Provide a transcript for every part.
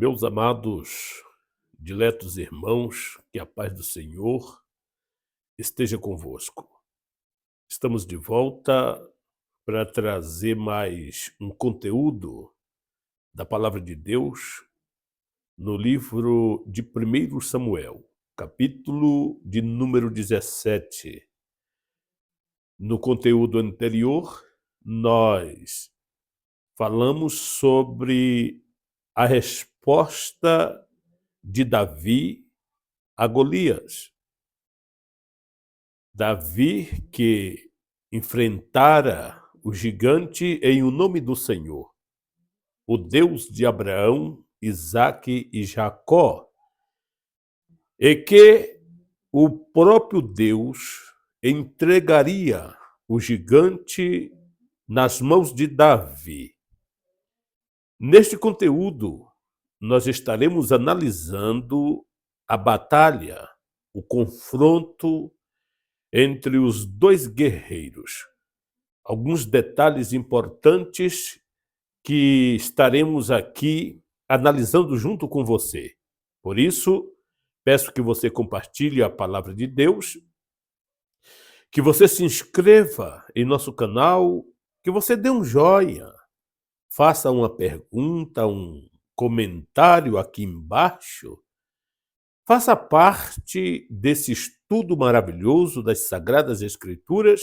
Meus amados, diletos irmãos, que a paz do Senhor esteja convosco. Estamos de volta para trazer mais um conteúdo da Palavra de Deus no livro de 1 Samuel, capítulo de número 17. No conteúdo anterior, nós falamos sobre a resposta de Davi a Golias. Davi que enfrentara o gigante em o nome do Senhor, o Deus de Abraão, Isaque e Jacó, e que o próprio Deus entregaria o gigante nas mãos de Davi. Neste conteúdo, nós estaremos analisando a batalha, o confronto entre os dois guerreiros. Alguns detalhes importantes que estaremos aqui analisando junto com você. Por isso, peço que você compartilhe a palavra de Deus, que você se inscreva em nosso canal, que você dê um joinha, faça uma pergunta, um comentário aqui embaixo. Faça parte desse estudo maravilhoso das Sagradas Escrituras,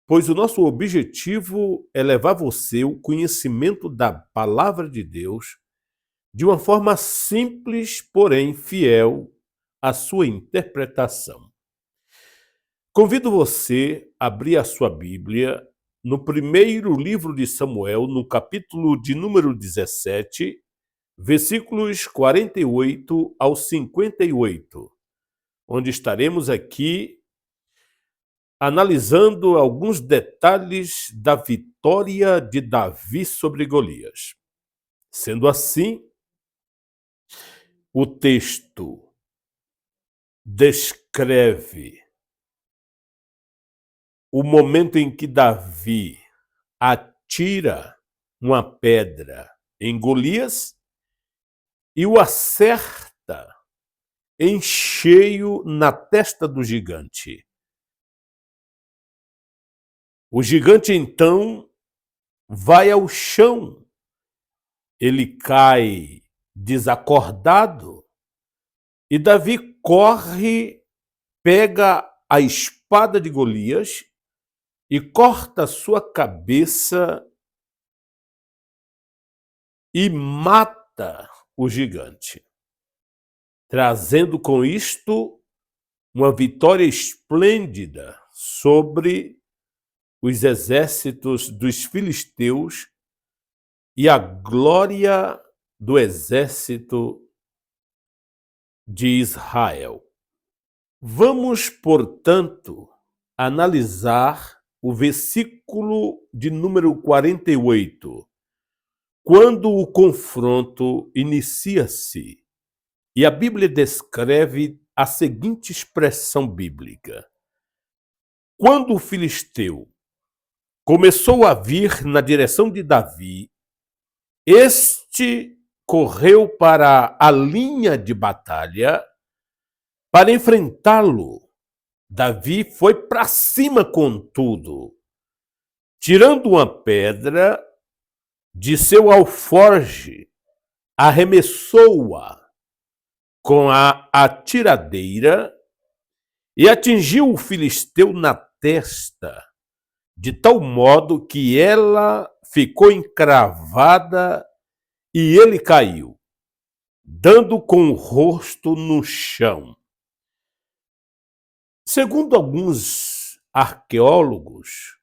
pois o nosso objetivo é levar você o conhecimento da Palavra de Deus de uma forma simples, porém fiel à sua interpretação. Convido você a abrir a sua Bíblia no primeiro livro de Samuel, no capítulo de número 17, versículos 48 ao 58, onde estaremos aqui analisando alguns detalhes da vitória de Davi sobre Golias. Sendo assim, o texto descreve o momento em que Davi atira uma pedra em Golias e o acerta em cheio na testa do gigante. O gigante, então, vai ao chão. Ele cai desacordado e Davi corre, pega a espada de Golias e corta sua cabeça e mata o gigante, trazendo com isto uma vitória esplêndida sobre os exércitos dos filisteus e a glória do exército de Israel. Vamos, portanto, analisar o versículo de número 48, quando o confronto inicia-se. E a Bíblia descreve a seguinte expressão bíblica: quando o filisteu começou a vir na direção de Davi, este correu para a linha de batalha para enfrentá-lo. Davi foi para cima com tudo, tirando uma pedra de seu alforje, arremessou-a com a atiradeira e atingiu o filisteu na testa, de tal modo que ela ficou encravada e ele caiu, dando com o rosto no chão. Segundo alguns arqueólogos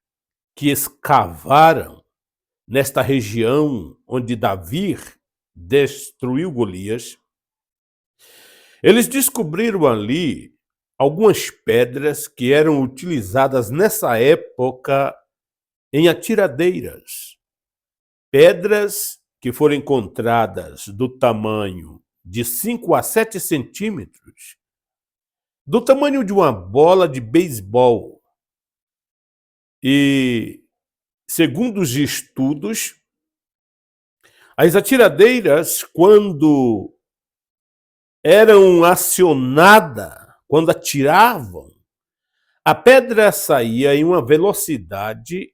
que escavaram nesta região onde Davi destruiu Golias, eles descobriram ali algumas pedras que eram utilizadas nessa época em atiradeiras. Pedras que foram encontradas do tamanho de 5 a 7 centímetros, do tamanho de uma bola de beisebol. E, segundo os estudos, As atiradeiras, quando eram acionadas, quando atiravam, a pedra saía em uma velocidade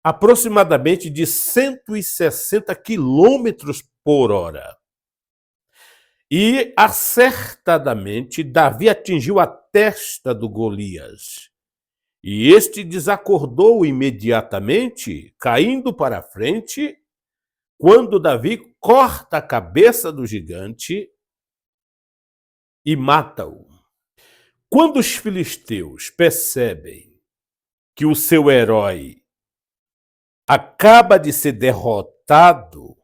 aproximadamente de 160 quilômetros por hora. E, acertadamente, Davi atingiu a testa do Golias. E este desacordou imediatamente, caindo para a frente, quando Davi corta a cabeça do gigante e mata-o. Quando os filisteus percebem que o seu herói acaba de ser derrotado,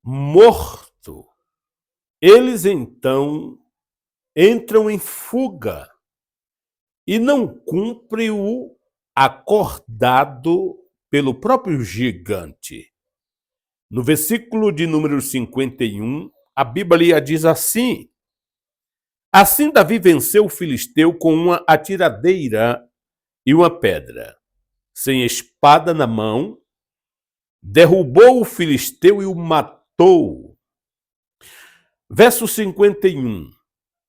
morto, eles então entram em fuga e não cumprem o acordado pelo próprio gigante. No versículo de número 51, a Bíblia diz assim: assim Davi venceu o filisteu com uma atiradeira e uma pedra. Sem espada na mão, derrubou o filisteu e o matou. Verso 51.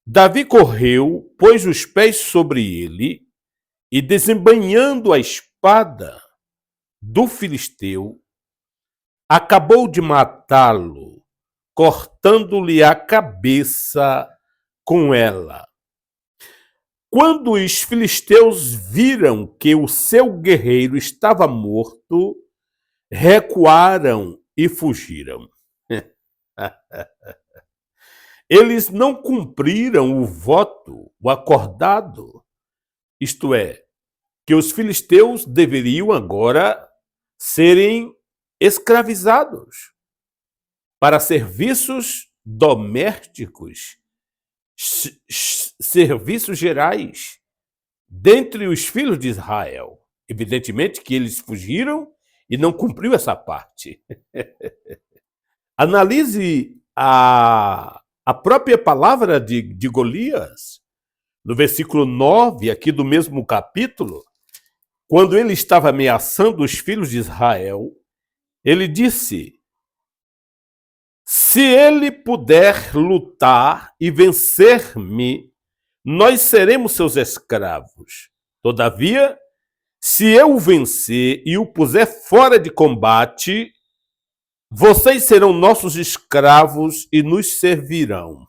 Davi correu, pôs os pés sobre ele e, desembainhando a espada do filisteu, acabou de matá-lo, cortando-lhe a cabeça com ela. Quando os filisteus viram que o seu guerreiro estava morto, recuaram e fugiram. Eles não cumpriram o voto, o acordado, isto é, que os filisteus deveriam agora serem escravizados para serviços domésticos, serviços gerais, dentre os filhos de Israel. Evidentemente que eles fugiram e não cumpriu essa parte. Analise a própria palavra de Golias, no versículo 9, aqui do mesmo capítulo, quando ele estava ameaçando os filhos de Israel, ele disse: se ele puder lutar e vencer-me, nós seremos seus escravos. Todavia, se eu o vencer e o puser fora de combate, vocês serão nossos escravos e nos servirão.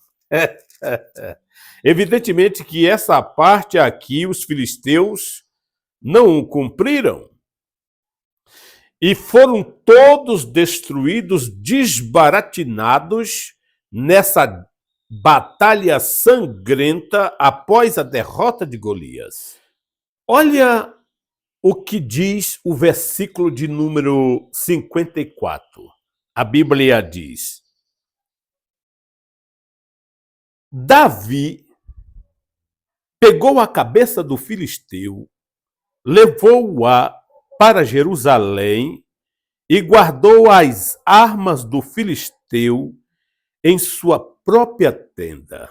Evidentemente que essa parte aqui os filisteus não cumpriram. E foram todos destruídos, desbaratinados nessa batalha sangrenta após a derrota de Golias. Olha o que diz o versículo de número 54. A Bíblia diz: Davi pegou a cabeça do filisteu, levou-a para Jerusalém e guardou as armas do filisteu em sua própria tenda.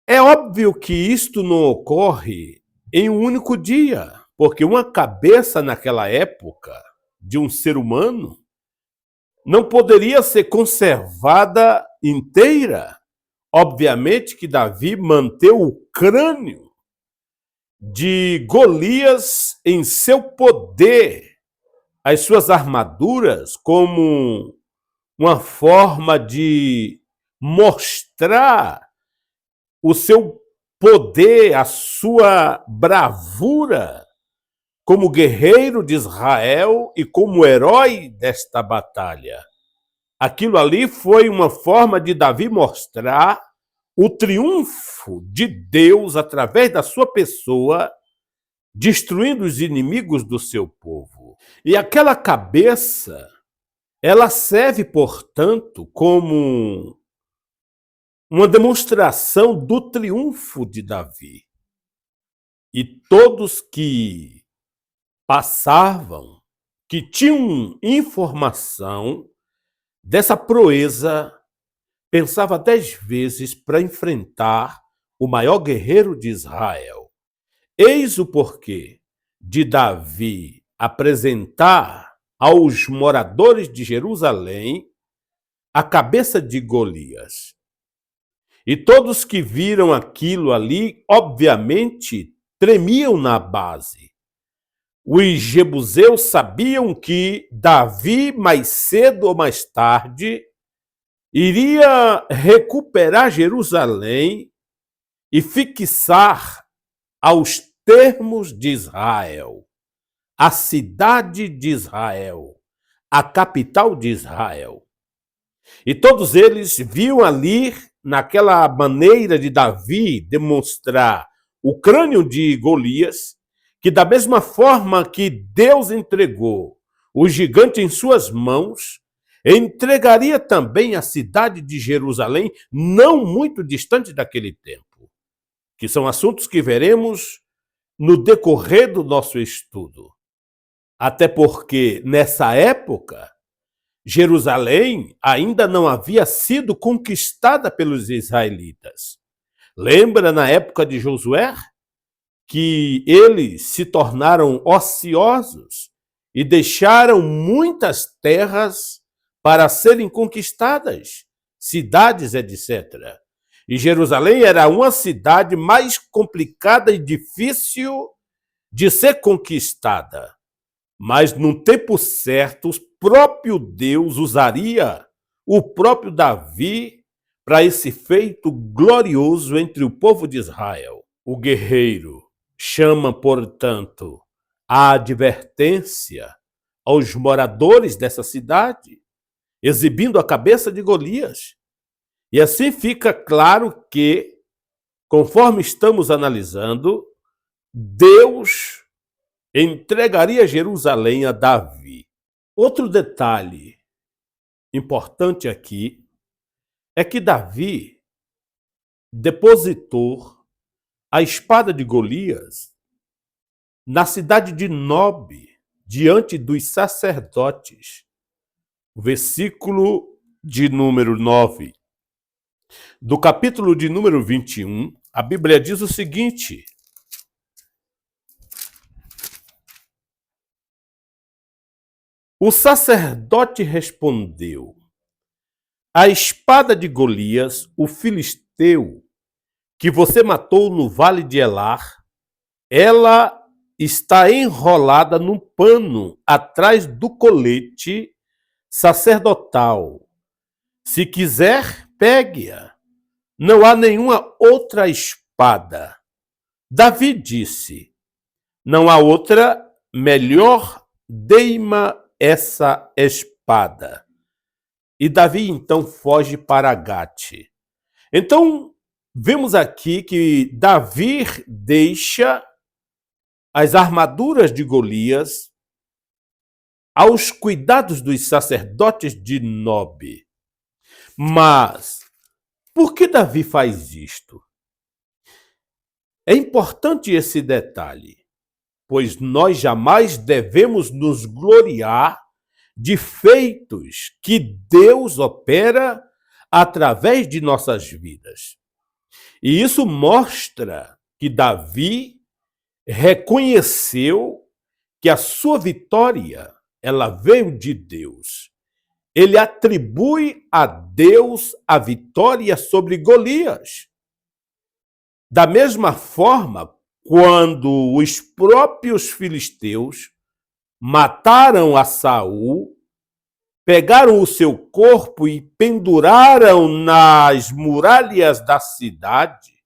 É óbvio que isto não ocorre em um único dia, porque uma cabeça naquela época de um ser humano não poderia ser conservada inteira. Obviamente que Davi manteve o crânio de Golias em seu poder, as suas armaduras, como uma forma de mostrar o seu poder, a sua bravura como guerreiro de Israel e como herói desta batalha. Aquilo ali foi uma forma de Davi mostrar o triunfo de Deus através da sua pessoa, destruindo os inimigos do seu povo. E aquela cabeça, ela serve, portanto, como uma demonstração do triunfo de Davi. E todos que passavam, que tinham informação dessa proeza, pensava 10 vezes para enfrentar o maior guerreiro de Israel. Eis o porquê de Davi apresentar aos moradores de Jerusalém a cabeça de Golias. E todos que viram aquilo ali, obviamente, tremiam na base. Os jebuseus sabiam que Davi, mais cedo ou mais tarde, iria recuperar Jerusalém e fixar aos termos de Israel, a cidade de Israel, a capital de Israel. E todos eles viam ali, naquela maneira de Davi demonstrar o crânio de Golias, que da mesma forma que Deus entregou o gigante em suas mãos, entregaria também a cidade de Jerusalém, não muito distante daquele tempo, que são assuntos que veremos no decorrer do nosso estudo. Até porque, nessa época, Jerusalém ainda não havia sido conquistada pelos israelitas. Lembra na época de Josué que eles se tornaram ociosos e deixaram muitas terras para serem conquistadas, cidades, etc. E Jerusalém era uma cidade mais complicada e difícil de ser conquistada. Mas no tempo certo, o próprio Deus usaria o próprio Davi para esse feito glorioso entre o povo de Israel. O guerreiro chama, portanto, a advertência aos moradores dessa cidade, exibindo a cabeça de Golias. E assim fica claro que, conforme estamos analisando, Deus entregaria Jerusalém a Davi. Outro detalhe importante aqui é que Davi depositou a espada de Golias na cidade de Nob, diante dos sacerdotes. O versículo de número 9 do capítulo de número 21, a Bíblia diz o seguinte: o sacerdote respondeu: a espada de Golias, o filisteu, que você matou no vale de Elar, ela está enrolada num pano atrás do colete sacerdotal. Se quiser, pegue-a. Não há nenhuma outra espada. Davi disse: não há outra, melhor dei-ma essa espada. E Davi então foge para Gate. Então, vemos aqui que Davi deixa as armaduras de Golias aos cuidados dos sacerdotes de Nob. Mas, por que Davi faz isto? É importante esse detalhe, pois nós jamais devemos nos gloriar de feitos que Deus opera através de nossas vidas. E isso mostra que Davi reconheceu que a sua vitória, ela veio de Deus. Ele atribui a Deus a vitória sobre Golias. Da mesma forma, quando os próprios filisteus mataram a Saul, pegaram o seu corpo e penduraram nas muralhas da cidade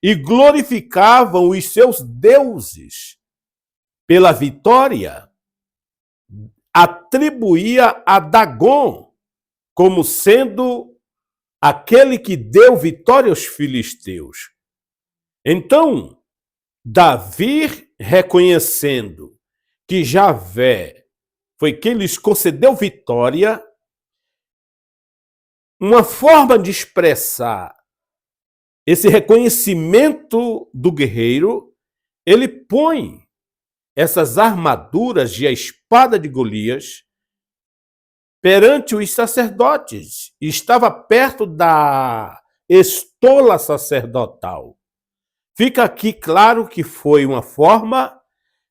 e glorificavam os seus deuses pela vitória, atribuía a Dagon como sendo aquele que deu vitória aos filisteus. Então, Davi, reconhecendo que Javé foi quem lhes concedeu vitória, uma forma de expressar esse reconhecimento do guerreiro, ele põe essas armaduras e a espada de Golias perante os sacerdotes. Estava perto da estola sacerdotal. Fica aqui claro que foi uma forma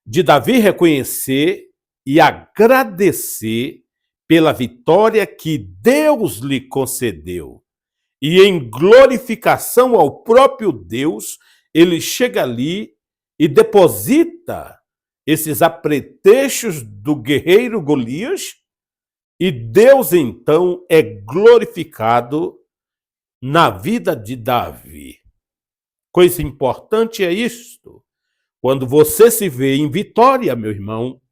de Davi reconhecer e agradecer pela vitória que Deus lhe concedeu. E em glorificação ao próprio Deus, ele chega ali e deposita esses apetrechos do guerreiro Golias, e Deus então é glorificado na vida de Davi. Coisa importante é isto. Quando você se vê em vitória, meu irmão,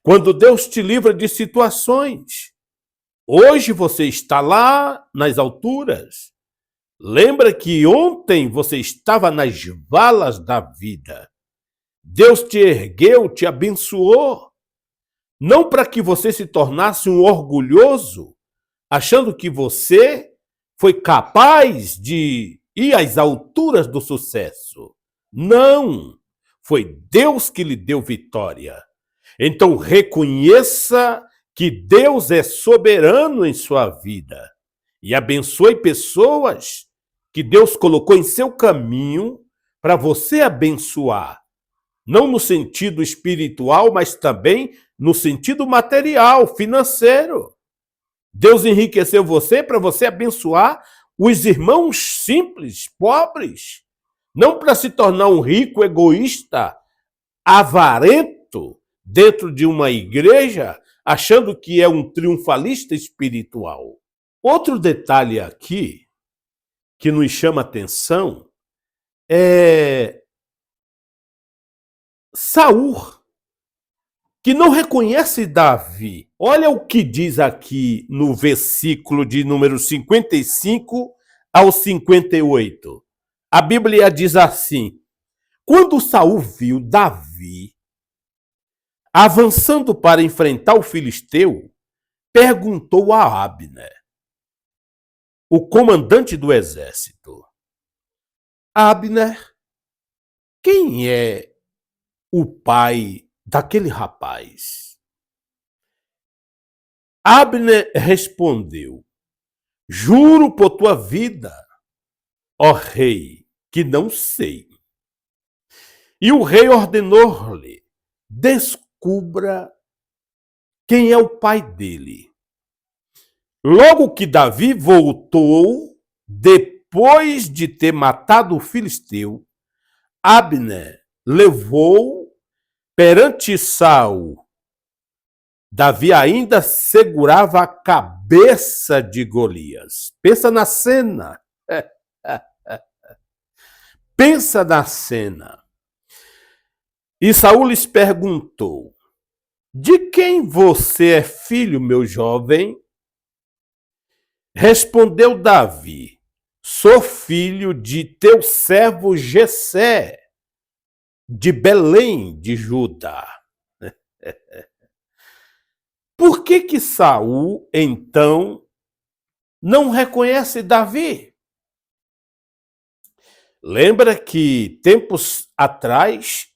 quando Deus te livra de situações, hoje você está lá nas alturas. Lembra que ontem você estava nas valas da vida. Deus te ergueu, te abençoou. Não para que você se tornasse um orgulhoso, achando que você foi capaz de ir às alturas do sucesso. Não! Foi Deus que lhe deu vitória. Então reconheça que Deus é soberano em sua vida e abençoe pessoas que Deus colocou em seu caminho para você abençoar. Não no sentido espiritual, mas também no sentido material, financeiro. Deus enriqueceu você para você abençoar os irmãos simples, pobres. Não para se tornar um rico egoísta, avarento, dentro de uma igreja, achando que é um triunfalista espiritual. Outro detalhe aqui que nos chama atenção é Saul, que não reconhece Davi. Olha o que diz aqui no versículo de número 55 ao 58. A Bíblia diz assim: quando Saul viu Davi avançando para enfrentar o filisteu, perguntou a Abner, o comandante do exército: Abner, quem é o pai daquele rapaz? Abner respondeu: juro por tua vida, ó rei, que não sei. E o rei ordenou-lhe: descubra quem é o pai dele. Logo que Davi voltou, depois de ter matado o filisteu, Abner levou perante Saul. Davi ainda segurava a cabeça de Golias. Pensa na cena. Pensa na cena. E Saul lhes perguntou: de quem você é filho, meu jovem? Respondeu Davi: sou filho de teu servo Jessé, de Belém de Judá. Por que Saul, então, não reconhece Davi? Lembra que tempos atrás,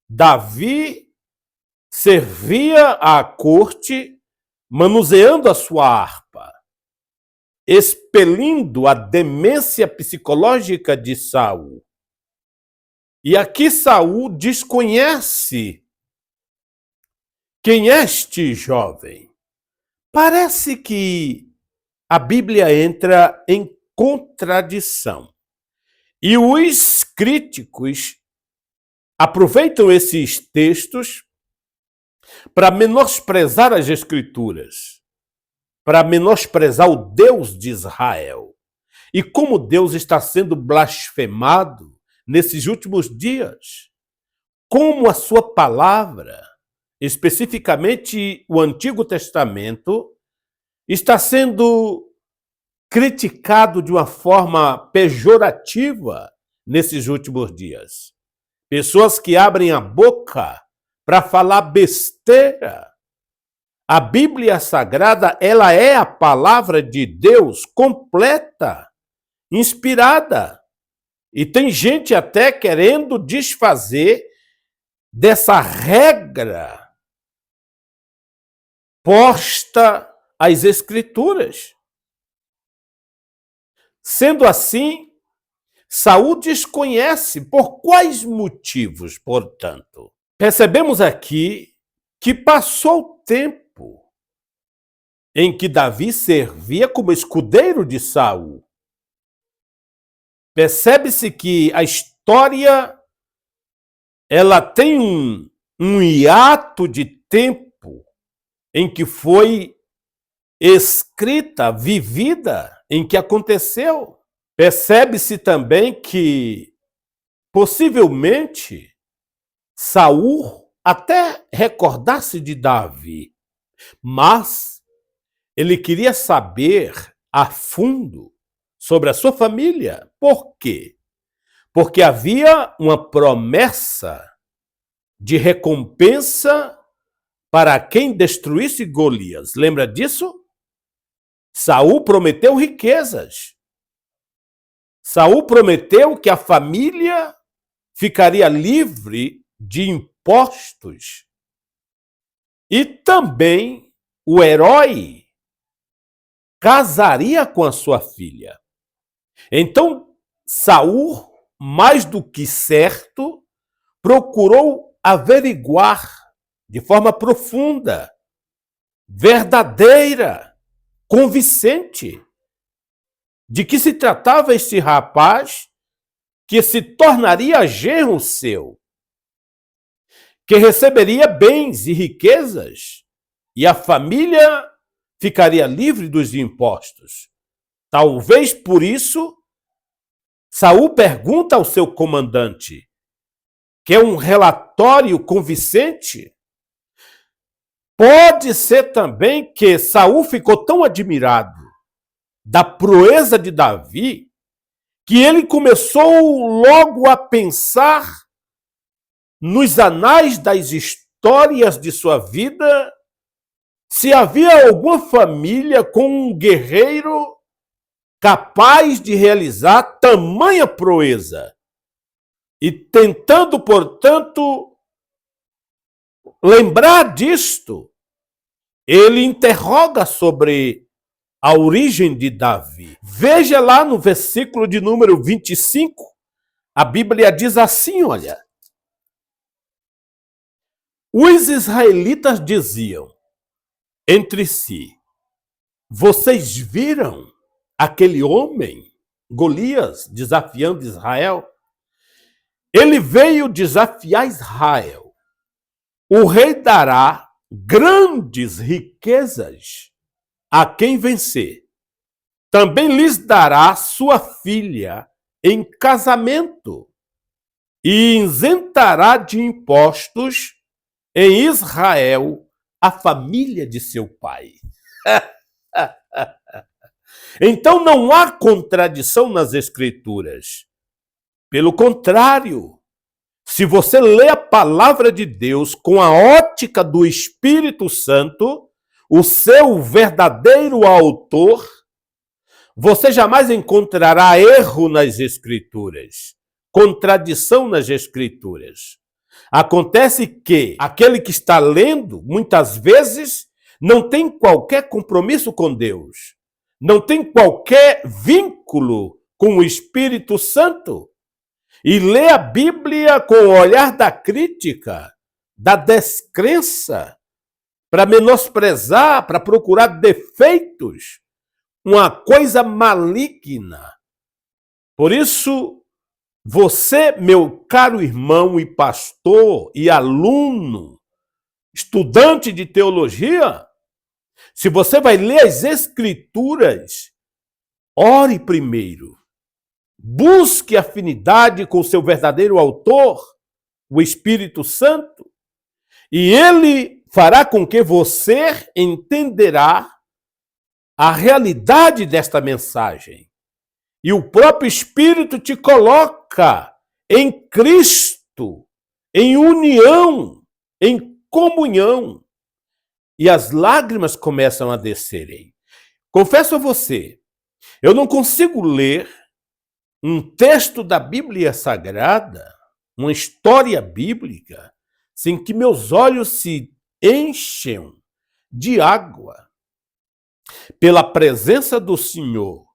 Davi servia à corte manuseando a sua harpa, expelindo a demência psicológica de Saul. E aqui Saul desconhece quem é este jovem. Parece que a Bíblia entra em contradição. E os críticos aproveitam esses textos para menosprezar as Escrituras, para menosprezar o Deus de Israel. E como Deus está sendo blasfemado nesses últimos dias. Como a sua palavra, especificamente o Antigo Testamento, está sendo criticado de uma forma pejorativa nesses últimos dias. Pessoas que abrem a boca para falar besteira. A Bíblia Sagrada, ela é a palavra de Deus completa, inspirada. E tem gente até querendo desfazer dessa regra posta às Escrituras. Sendo assim, Saul desconhece por quais motivos, portanto. Percebemos aqui que passou o tempo em que Davi servia como escudeiro de Saul. Percebe-se que a história ela tem um hiato de tempo em que foi escrita, vivida, em que aconteceu. Percebe-se também que, possivelmente, Saul até recordasse de Davi, mas ele queria saber a fundo sobre a sua família. Por quê? Porque havia uma promessa de recompensa para quem destruísse Golias. Lembra disso? Saul prometeu riquezas. Saul prometeu que a família ficaria livre de impostos. E também o herói casaria com a sua filha. Então, Saul, mais do que certo, procurou averiguar de forma profunda, verdadeira, convincente, de que se tratava este rapaz que se tornaria genro seu, que receberia bens e riquezas, e a família ficaria livre dos impostos. Talvez por isso, Saul pergunta ao seu comandante, que é um relatório convincente. Pode ser também que Saul ficou tão admirado da proeza de Davi que ele começou logo a pensar nos anais das histórias de sua vida se havia alguma família com um guerreiro capaz de realizar tamanha proeza. E tentando, portanto, lembrar disto, ele interroga sobre a origem de Davi. Veja lá no versículo de número 25, a Bíblia diz assim, olha. Os israelitas diziam entre si, vocês viram aquele homem, Golias, desafiando Israel? Ele veio desafiar Israel. O rei dará grandes riquezas a quem vencer. Também lhes dará sua filha em casamento e isentará de impostos em Israel a família de seu pai. Então não há contradição nas Escrituras. Pelo contrário, se você lê a palavra de Deus com a ótica do Espírito Santo, o seu verdadeiro autor, você jamais encontrará erro nas Escrituras, contradição nas Escrituras. Acontece que aquele que está lendo, muitas vezes, não tem qualquer compromisso com Deus, não tem qualquer vínculo com o Espírito Santo, e lê a Bíblia com o olhar da crítica, da descrença, para menosprezar, para procurar defeitos, uma coisa maligna. Por isso, você, meu caro irmão e pastor e aluno, estudante de teologia, se você vai ler as Escrituras, ore primeiro. Busque afinidade com seu verdadeiro autor, o Espírito Santo, e ele fará com que você entenderá a realidade desta mensagem. E o próprio Espírito te coloca em Cristo, em união, em comunhão. E as lágrimas começam a descerem. Confesso a você, eu não consigo ler um texto da Bíblia Sagrada, uma história bíblica, sem que meus olhos se enchem de água pela presença do Senhor.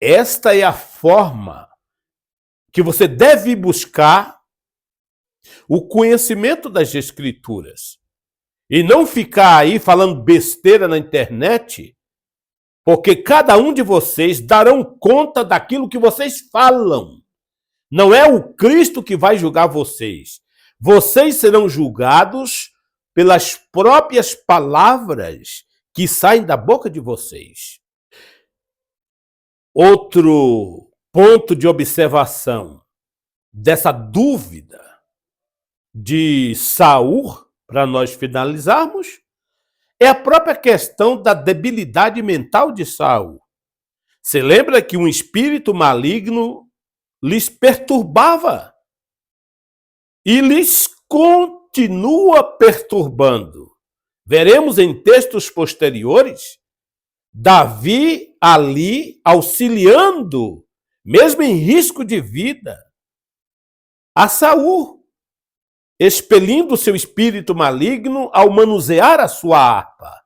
Esta é a forma que você deve buscar o conhecimento das Escrituras. E não ficar aí falando besteira na internet, porque cada um de vocês darão conta daquilo que vocês falam. Não é o Cristo que vai julgar vocês. Vocês serão julgados pelas próprias palavras que saem da boca de vocês. Outro ponto de observação dessa dúvida de Saul, para nós finalizarmos, é a própria questão da debilidade mental de Saul. Você lembra que um espírito maligno lhes perturbava e lhes continua perturbando. Veremos em textos posteriores Davi ali auxiliando, mesmo em risco de vida, a Saul, expelindo seu espírito maligno ao manusear a sua harpa.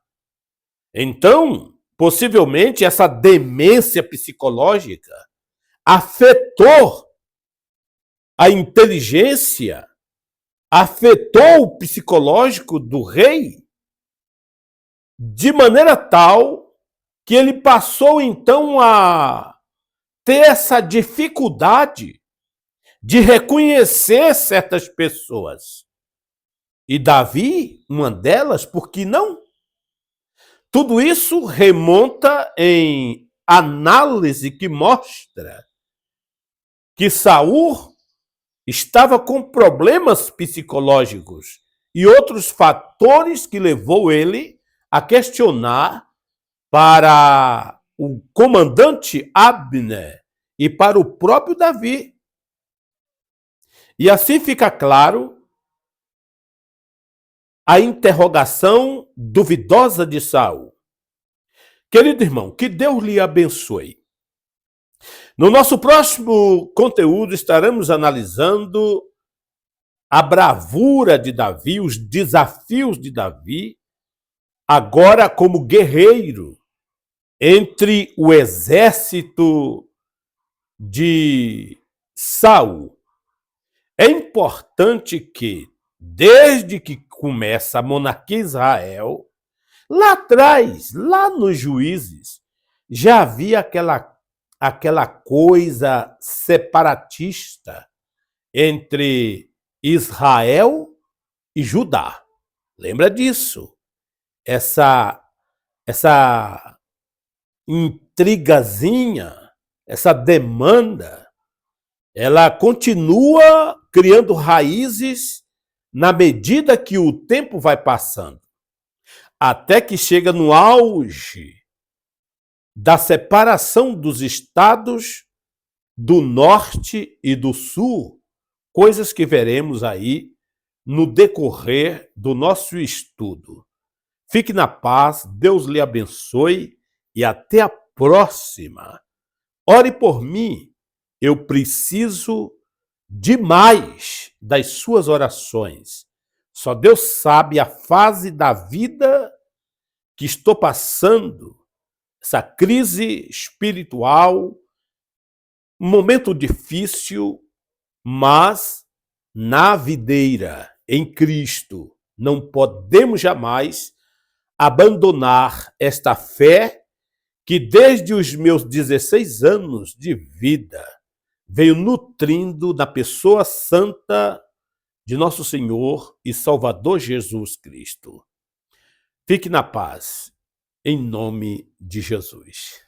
Então, possivelmente, essa demência psicológica afetou a inteligência, afetou o psicológico do rei, de maneira tal que ele passou, então, a ter essa dificuldade de reconhecer certas pessoas. E Davi, uma delas, por que não? Tudo isso remonta em análise que mostra que Saul estava com problemas psicológicos e outros fatores que levou ele a questionar para o comandante Abner e para o próprio Davi. E assim fica claro a interrogação duvidosa de Saul. Querido irmão, que Deus lhe abençoe. No nosso próximo conteúdo estaremos analisando a bravura de Davi, os desafios de Davi, agora como guerreiro entre o exército de Saul. É importante que, desde que começa a monarquia Israel, lá atrás, lá nos Juízes, já havia aquela coisa separatista entre Israel e Judá. Lembra disso? Essa intrigazinha, essa demanda, ela continua criando raízes na medida que o tempo vai passando, até que chega no auge da separação dos estados do norte e do sul, coisas que veremos aí no decorrer do nosso estudo. Fique na paz, Deus lhe abençoe e até a próxima. Ore por mim, eu preciso demais das suas orações. Só Deus sabe a fase da vida que estou passando, essa crise espiritual, um momento difícil, mas na videira, em Cristo, não podemos jamais abandonar esta fé que desde os meus 16 anos de vida veio nutrindo da pessoa santa de nosso Senhor e Salvador Jesus Cristo. Fique na paz, em nome de Jesus.